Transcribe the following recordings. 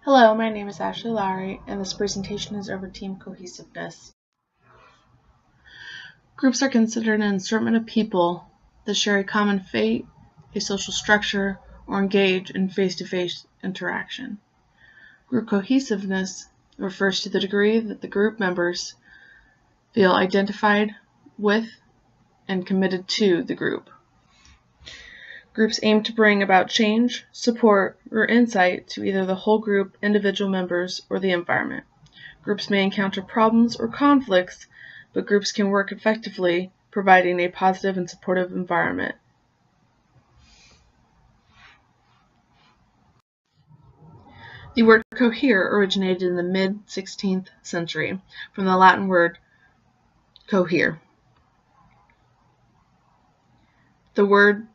Hello, my name is Ashley Lowry, and this presentation is over team cohesiveness. Groups are considered an assortment of people that share a common fate, a social structure, or engage in face-to-face interaction. Group cohesiveness refers to the degree that the group members feel identified with and committed to the group. Groups aim to bring about change, support, or insight to either the whole group, individual members, or the environment. Groups may encounter problems or conflicts, but groups can work effectively, providing a positive and supportive environment. The word cohere originated in the mid-16th century from the Latin word cohere. The word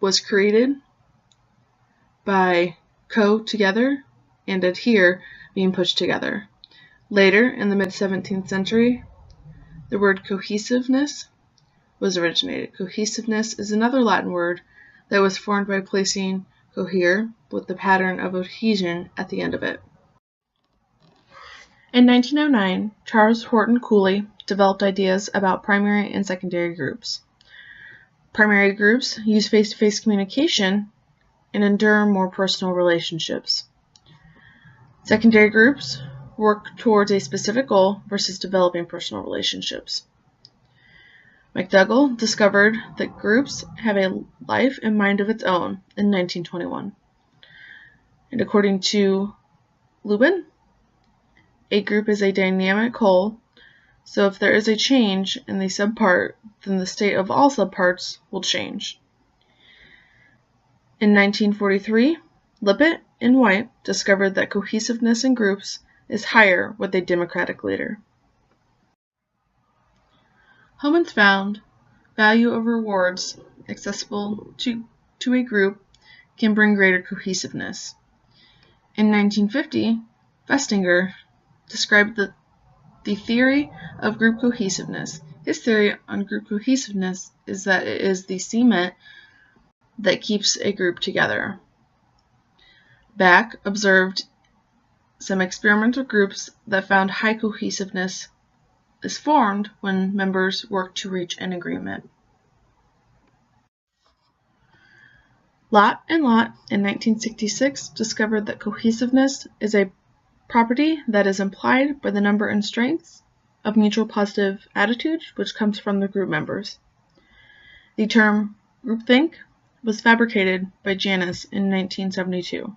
was created by co together and adhere being pushed together. Later, in the mid-17th century, the word cohesiveness was originated. Cohesiveness is another Latin word that was formed by placing cohere with the pattern of adhesion at the end of it. In 1909, Charles Horton Cooley developed ideas about primary and secondary groups. Primary groups use face-to-face communication and endure more personal relationships. Secondary groups work towards a specific goal versus developing personal relationships. McDougall discovered that groups have a life and mind of its own in 1921. And according to Lubin, a group is a dynamic whole, so if there is a change in the subpart, then the state of all subparts will change. In 1943, Lippitt and White discovered that cohesiveness in groups is higher with a democratic leader. Homans found value of rewards accessible to a group can bring greater cohesiveness. In 1950, Festinger described the theory of group cohesiveness. His theory on group cohesiveness is that it is the cement that keeps a group together. Back observed some experimental groups that found high cohesiveness is formed when members work to reach an agreement. Lott and Lott in 1966 discovered that cohesiveness is a property that is implied by the number and strengths of mutual positive attitude which comes from the group members. The term groupthink was fabricated by Janus in 1972.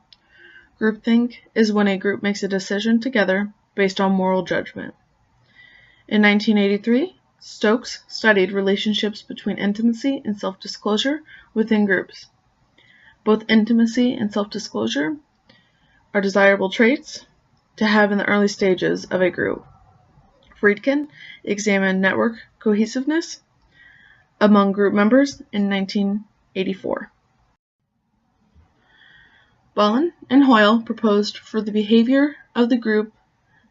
Groupthink is when a group makes a decision together based on moral judgment. In 1983, Stokes studied relationships between intimacy and self-disclosure within groups. Both intimacy and self-disclosure are desirable traits to have in the early stages of a group. Friedkin examined network cohesiveness among group members in 1984. Bullen and Hoyle proposed for the behavior of the group,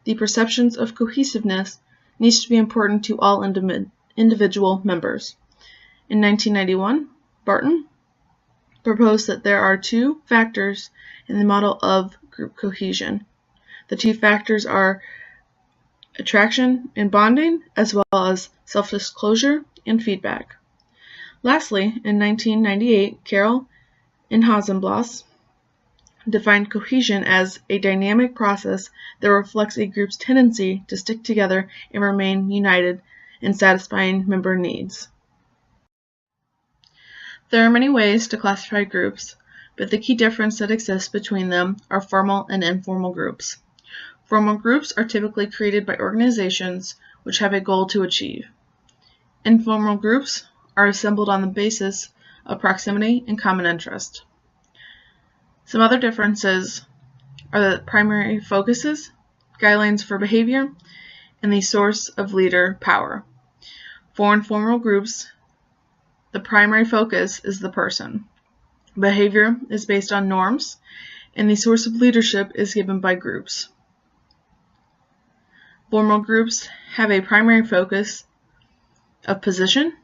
the perceptions of cohesiveness needs to be important to all individual members. In 1991, Barton proposed that there are two factors in the model of group cohesion. The two factors are attraction and bonding, as well as self-disclosure and feedback. Lastly, in 1998, Carroll and Hasenblas defined cohesion as a dynamic process that reflects a group's tendency to stick together and remain united in satisfying member needs. There are many ways to classify groups, but the key difference that exists between them are formal and informal groups. Formal groups are typically created by organizations which have a goal to achieve. Informal groups are assembled on the basis of proximity and common interest. Some other differences are the primary focuses, guidelines for behavior, and the source of leader power. For informal groups, the primary focus is the person. Behavior is based on norms, and the source of leadership is given by groups. Formal groups have a primary focus of position.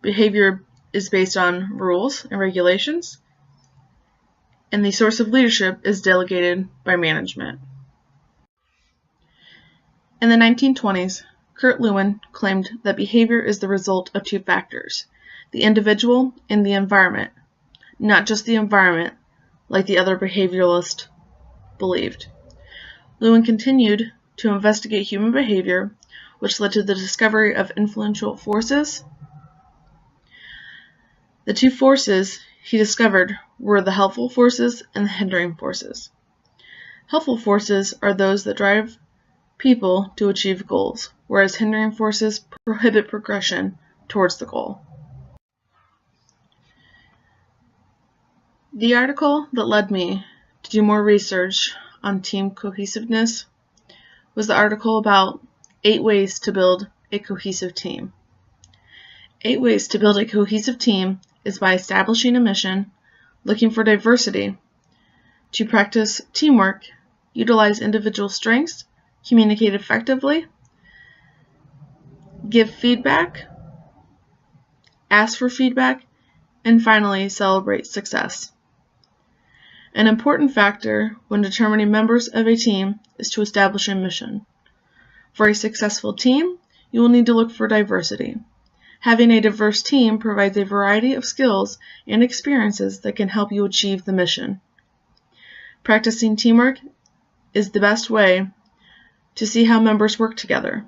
Behavior is based on rules and regulations, and the source of leadership is delegated by management. In the 1920s, Kurt Lewin claimed that behavior is the result of two factors, the individual and the environment, not just the environment, like the other behavioralists believed. Lewin continued to investigate human behavior, which led to the discovery of influential forces. The two forces he discovered were the helpful forces and the hindering forces. Helpful forces are those that drive people to achieve goals, whereas hindering forces prohibit progression towards the goal. The article that led me to do more research on team cohesiveness was the article about 8 ways to build a cohesive team. 8 ways to build a cohesive team is by establishing a mission, looking for diversity, to practice teamwork, utilize individual strengths, communicate effectively, give feedback, ask for feedback, and finally celebrate success. An important factor when determining members of a team is to establish a mission. For a successful team, you will need to look for diversity. Having a diverse team provides a variety of skills and experiences that can help you achieve the mission. Practicing teamwork is the best way to see how members work together.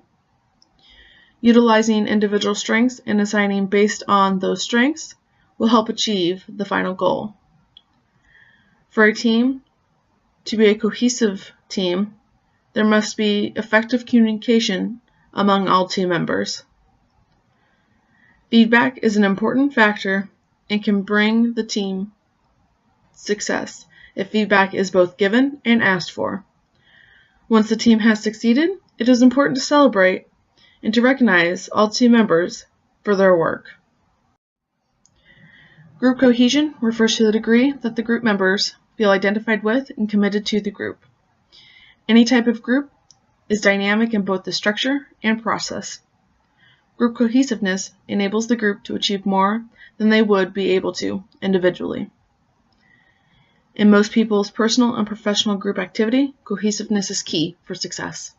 Utilizing individual strengths and assigning based on those strengths will help achieve the final goal. For a team to be a cohesive team, there must be effective communication among all team members. Feedback is an important factor and can bring the team success if feedback is both given and asked for. Once the team has succeeded, it is important to celebrate and to recognize all team members for their work. Group cohesion refers to the degree that the group members feel identified with and committed to the group. Any type of group is dynamic in both the structure and process. Group cohesiveness enables the group to achieve more than they would be able to individually. In most people's personal and professional group activity, cohesiveness is key for success.